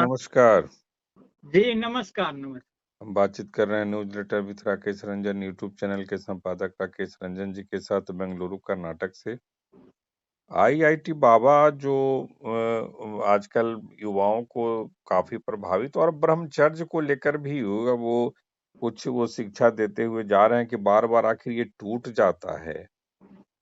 नमस्कार। जी, नमस्कार, हम बातचीत कर रहे हैं newsletter with Rakesh Ranjan YouTube channel के संपादक राकेश रंजन जी के साथ बेंगलुरु कर्नाटक से। आईआईटी बाबा जो आजकल युवाओं को काफ़ी प्रभावित और ब्रह्मचर्य को लेकर भी वो शिक्षा देते हुए जा रहे हैं कि बार-बार आखिर ये टूट जाता है।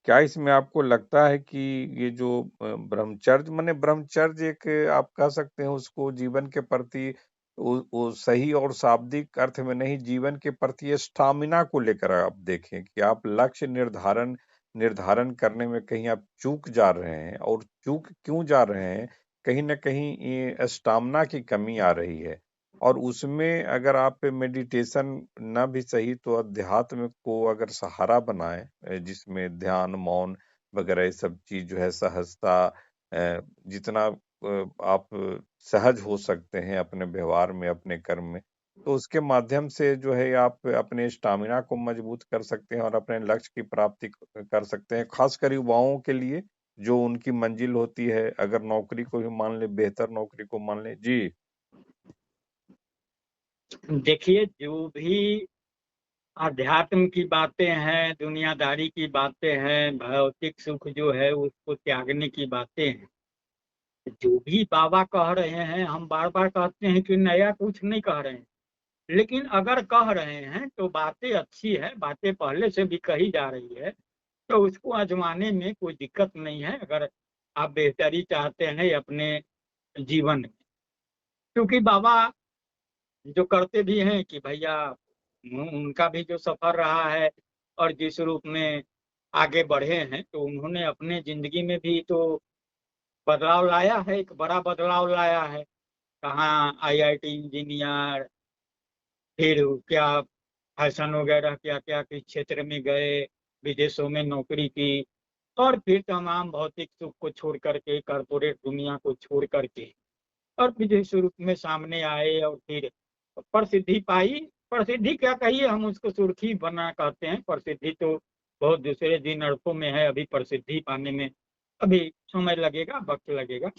क्या इसमें आपको लगता है कि ये जो ब्रह्मचर्य एक आप कह सकते हैं उसको जीवन के प्रति वो सही और शाब्दिक अर्थ में नहीं, जीवन के प्रति स्टैमिना को लेकर आप देखें कि आप लक्ष्य निर्धारण निर्धारण करने में कहीं आप चूक जा रहे हैं और चूक क्यों जा रहे हैं? कहीं न कहीं ये स्टैमिना की कमी आ रही है और उसमें अगर आप मेडिटेशन ना भी सही तो अध्यात्म को अगर सहारा बनाएँ जिसमें ध्यान, मौन वगैरह ये सब चीज़ जो है सहजता जितना आप सहज हो सकते हैं अपने व्यवहार में, अपने कर्म में, तो उसके माध्यम से जो है आप अपने स्टैमिना को मजबूत कर सकते हैं और अपने लक्ष्य की प्राप्ति कर सकते हैं। खासकर युवाओं के लिए जो उनकी मंजिल होती है, अगर नौकरी को भी मान लें, बेहतर नौकरी को मान लें। जी। देखिए, जो भी अध्यात्म की बातें हैं, दुनियादारी की बातें हैं, भौतिक सुख जो है उसको त्यागने की बातें हैं। जो भी बाबा कह रहे हैं, हम बार-बार कहते हैं कि नया कुछ नहीं कह रहे हैं। लेकिन अगर कह रहे हैं तो बातें अच्छी है, बातें पहले से भी कही जा रही है, तो उसको आज़माने में कोई दिक्कत नहीं है अगर आप बेहतरी चाहते हैं अपने जीवन में। क्योंकि बाबा जो करते भी हैं कि भैया उनका भी जो सफ़र रहा है और जिस रूप में आगे बढ़े हैं, तो उन्होंने अपने ज़िंदगी में भी तो बदलाव लाया है, एक बड़ा बदलाव लाया है। कहाँ आईआईटी इंजीनियर, फिर क्या फैशन वगैरह क्या-क्या किस क्षेत्र में गए, विदेशों में नौकरी की और फिर तमाम भौतिक सुख को छोड़ कर के, कॉर्पोरेट दुनिया को छोड़ कर के और फिर जिस रूप में सामने आए और फिर प्रसिद्धि पाई। प्रसिद्धि क्या कहिए, हम उसको सुर्खी बना कहते हैं, प्रसिद्धि तो बहुत दूसरे दिन अर्थों में है, अभी प्रसिद्धि पाने में अभी समय लगेगा, वक़्त लगेगा।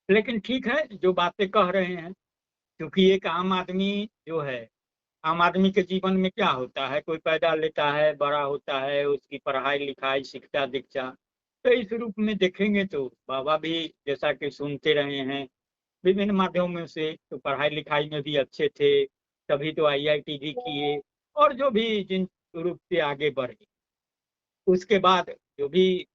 लेकिन ठीक है, जो बातें कह रहे हैं, क्योंकि एक आम आदमी जो है, आम आदमी के जीवन में क्या होता है, कोई पैदा लेता है, बड़ा होता है, उसकी पढ़ाई-लिखाई, शिक्षा-दीक्षा, तो इस रूप में देखेंगे तो बाबा भी जैसा कि सुनते रहे हैं विभिन्न माध्यमों से, तो पढ़ाई-लिखाई में भी अच्छे थे, तभी तो आईआईटी भी किए और जो भी जिन रूप से आगे बढ़े। उसके बाद जो भी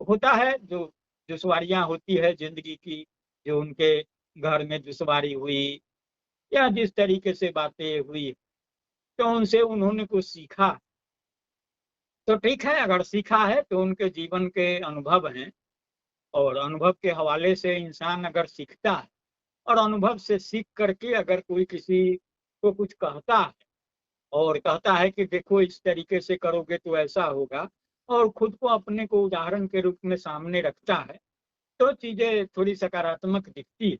होता है, जो दुश्वारियाँ होती है ज़िंदगी की, जो उनके घर में दुश्वारी हुई या जिस तरीके से बातें हुई, तो उनसे उन्होंने कुछ सीखा। तो ठीक है, अगर सीखा है तो उनके जीवन के अनुभव हैं और अनुभव के हवाले से इंसान अगर सीखता है और अनुभव से सीख करके अगर कोई किसी को कुछ कहता है और कहता है कि देखो इस तरीके से करोगे तो ऐसा होगा और खुद को अपने को उदाहरण के रूप में सामने रखता है, तो चीज़ें थोड़ी सकारात्मक दिखती है।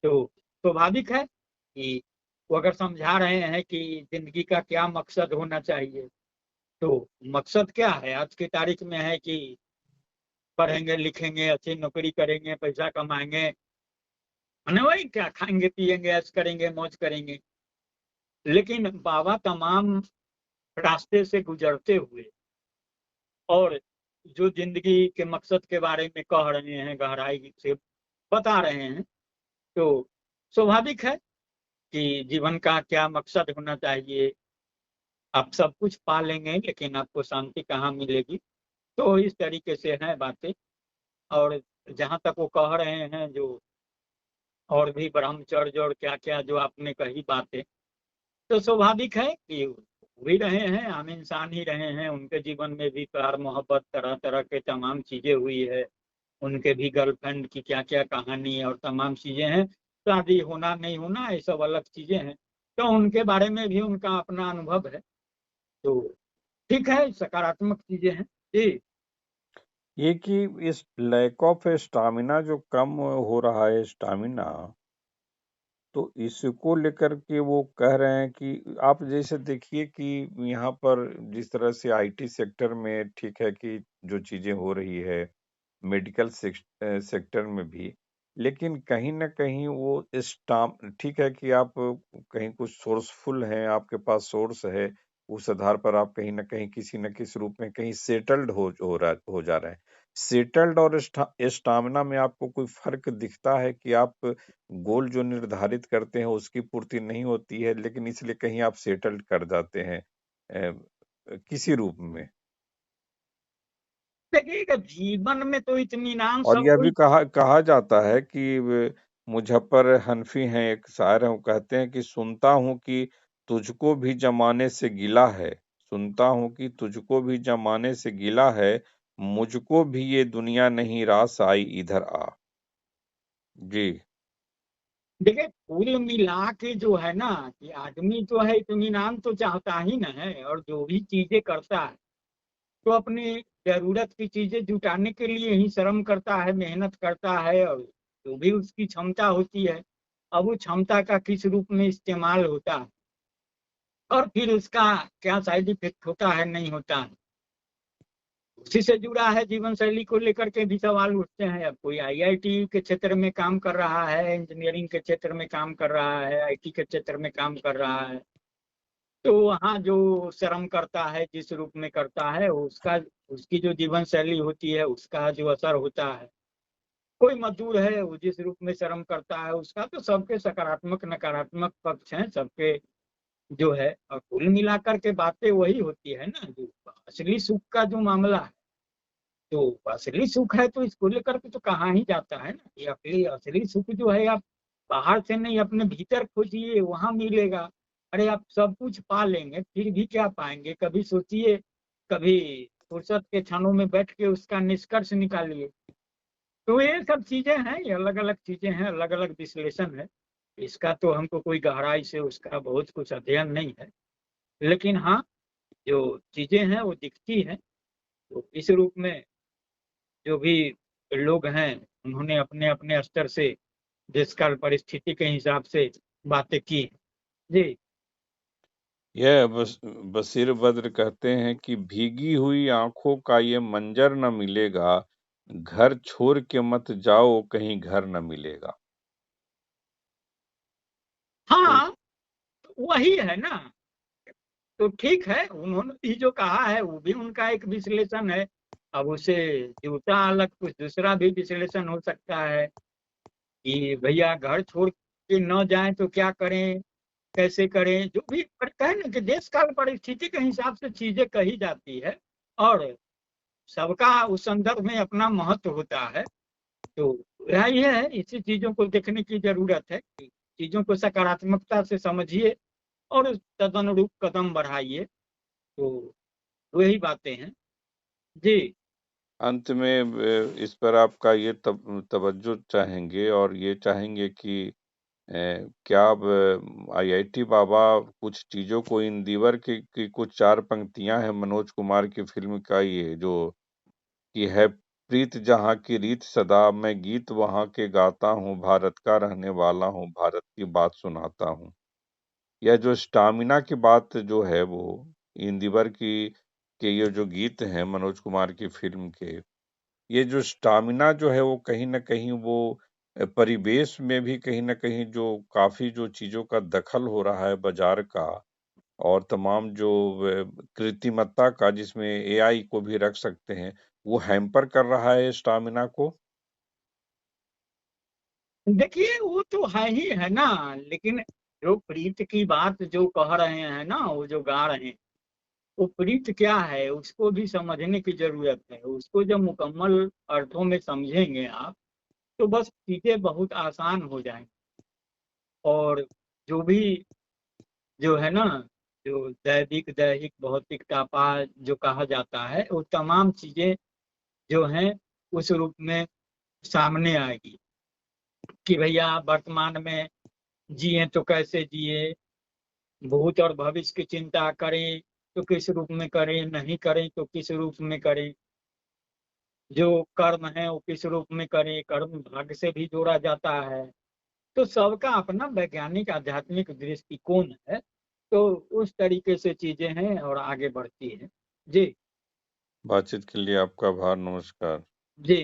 तो स्वाभाविक है कि वो अगर समझा रहे हैं कि ज़िंदगी का क्या मकसद होना चाहिए, तो मकसद क्या है? आज की तारीख में है कि पढ़ेंगे, लिखेंगे, अच्छी नौकरी करेंगे, पैसा कमाएँगे, है ना? वही क्या खाएँगे-पिएँगे, ऐश करेंगे, मौज करेंगे। लेकिन बाबा तमाम रास्ते से गुज़रते हुए और जो ज़िंदगी के मकसद के बारे में कह रहे हैं, गहराई से बता रहे हैं, तो स्वाभाविक है कि जीवन का क्या मकसद होना चाहिए। आप सब कुछ पा लेंगे, लेकिन आपको शांति कहाँ मिलेगी? तो इस तरीके से हैं बातें और जहाँ तक वो कह रहे हैं जो और भी ब्रह्मचर्य और क्या-क्या जो आपने कही बातें, तो स्वाभाविक है कि हो ही रहे हैं, आम इंसान ही रहे हैं, उनके जीवन में भी प्यार-मोहब्बत तरह-तरह के तमाम चीज़ें हुई है। उनके भी गर्लफ्रेंड की क्या-क्या कहानी और तमाम चीज़ें हैं। शादी होना, नहीं होना ये सब अलग चीज़ें हैं। तो उनके बारे में भी उनका अपना अनुभव है। तो ठीक है, सकारात्मक चीज़ें हैं। जी। ये कि इस लैक ऑफ स्टैमिना जो कम हो रहा है स्टैमिना तो इसको लेकर के वो कह रहे हैं कि आप जैसे देखिए कि यहाँ पर जिस तरह से आईटी सेक्टर में ठीक है कि जो चीजें हो रही है मेडिकल सेक्टर में भी लेकिन कहीं न कहीं वो स्टाम ठीक है कि आप कहीं कुछ सोर्सफुल हैं, आपके पास सोर्स है, उस आधार पर आप कहीं न कहीं किसी न किसी रूप में कहीं सेटल्ड हो जा रहे हैं। सेटल्ड और स्टामिना में आपको कोई फ़र्क दिखता है कि आप गोल जो निर्धारित करते हैं उसकी पूर्ति नहीं होती है, लेकिन इसलिए कहीं आप सेटल्ड कर जाते हैं किसी रूप में? देखिएगा, जीवन में तो इत्मीनान और यह सबको भी ही। कहा कहा जाता है कि मुज़फ़्फ़र हनफ़ी हैं, एक शायर हैं, वो कहते हैं कि सुनता हूँ कि तुझको भी ज़माने से गिला है, सुनता हूँ कि तुझको भी ज़माने से गिला है, मुझको भी ये दुनिया नहीं रास आई इधर आ। जी। देखिए, कुल मिला के जो है ना, कि आदमी जो है इत्मीनान तो चाहता ही ना है, और जो भी चीजें करता है तो अपनी जरूरत की चीजें जुटाने के लिए ही श्रम करता है, मेहनत करता है, और जो भी उसकी क्षमता होती है, अब वो क्षमता का किस रूप में इस्तेमाल होता है और फिर उसका क्या साइड इफेक्ट होता है, नहीं होता है, उसी से जुड़ा है। जीवन शैली को लेकर के भी सवाल उठते हैं। अब कोई आईआईटी के क्षेत्र में काम कर रहा है, इंजीनियरिंग के क्षेत्र में काम कर रहा है, आईटी के क्षेत्र में काम कर रहा है, तो वहाँ जो श्रम करता है, जिस रूप में करता है, उसका उसकी जो जीवन शैली होती है उसका जो असर होता है। कोई मजदूर है, वो जिस रूप में श्रम करता है उसका, तो सबके सकारात्मक नकारात्मक पक्ष हैं सबके जो है, और कुल मिलाकर के बातें वही होती है ना। जो असली सुख का जो मामला है, तो असली सुख है तो इसको लेकर के तो कहाँ ही जाता है ना। ये असली असली सुख जो है, आप बाहर से नहीं अपने भीतर खोजिए, वहां मिलेगा। अरे आप सब कुछ पा लेंगे फिर भी क्या पाएंगे, कभी सोचिए, कभी फुर्सत के क्षणों में बैठ के उसका निष्कर्ष निकालिए। तो ये सब चीजें हैं, ये अलग अलग चीजें हैं, अलग अलग विश्लेषण है। इसका तो हमको कोई गहराई से उसका बहुत कुछ अध्ययन नहीं है, लेकिन हाँ, जो चीजें हैं वो दिखती हैं। तो इस रूप में जो भी लोग हैं, उन्होंने अपने अपने स्तर से देश काल परिस्थिति के हिसाब से बातें की। जी। यह बशीर बद्र कहते हैं कि भीगी हुई आंखों का ये मंजर न मिलेगा, घर छोड़ के मत जाओ कहीं घर न मिलेगा। तो हाँ, वही है ना। तो ठीक है, उन्होंने भी जो कहा है वो भी उनका एक विश्लेषण है। अब उसे जूता अलग कुछ दूसरा भी विश्लेषण हो सकता है कि भैया घर छोड़ के न जाएं तो क्या करें, कैसे करें, जो भी करता है ना, कि देश काल परिस्थिति के हिसाब से चीजें कही जाती है, और सबका उस संदर्भ में अपना महत्व होता है। तो यही है, इसी चीजों को देखने की जरूरत है कि चीजों को सकारात्मकता से समझिए और तदनुरूप कदम बढ़ाइए। तो वही बातें हैं। जी। अंत में इस पर आपका ये तवज्जो चाहेंगे और ये चाहेंगे कि क्या अब आईआईटी बाबा कुछ चीज़ों को इन दीवर की कुछ 4 पंक्तियाँ हैं मनोज कुमार की फ़िल्म का ये जो कि है प्रीत जहाँ की रीत सदा, मैं गीत वहाँ के गाता हूँ, भारत का रहने वाला हूँ, भारत की बात सुनाता हूँ। यह जो स्टामिना की बात जो है वो इन दीवर की के ये जो गीत हैं मनोज कुमार की फ़िल्म के, ये जो स्टामिना जो है वो कहीं न कहीं वो परिवेश में भी कहीं न कहीं जो काफ़ी जो चीज़ों का दखल हो रहा है बाज़ार का और तमाम जो कृत्रिमत्ता का जिसमें एआई को भी रख सकते हैं, वो हैम्पर कर रहा है स्टामिना को? देखिए, वो तो है ही है ना, लेकिन जो प्रीत की बात जो कह रहे हैं ना, वो जो गा रहे हैं, वो प्रीत क्या है उसको भी समझने की जरूरत है। उसको जब मुकम्मल अर्थों में समझेंगे आप, तो बस चीजें बहुत आसान हो जाएंगी। और जो भी जो है ना, जो दैविक दैहिक भौतिक तापा जो कहा जाता है, वो तमाम चीजें जो हैं उस रूप में सामने आएगी कि भैया वर्तमान में जिए तो कैसे जिए, भूत और भविष्य की चिंता करें तो किस रूप में करें, नहीं करें तो किस रूप में करें, जो कर्म है वो किस रूप में करें, कर्म भाग्य से भी जोड़ा जाता है। तो सबका अपना वैज्ञानिक आध्यात्मिक दृष्टिकोण है। तो उस तरीके से चीजें हैं और आगे बढ़ती हैं। जी। बातचीत के लिए आपका आभार, नमस्कार। जी।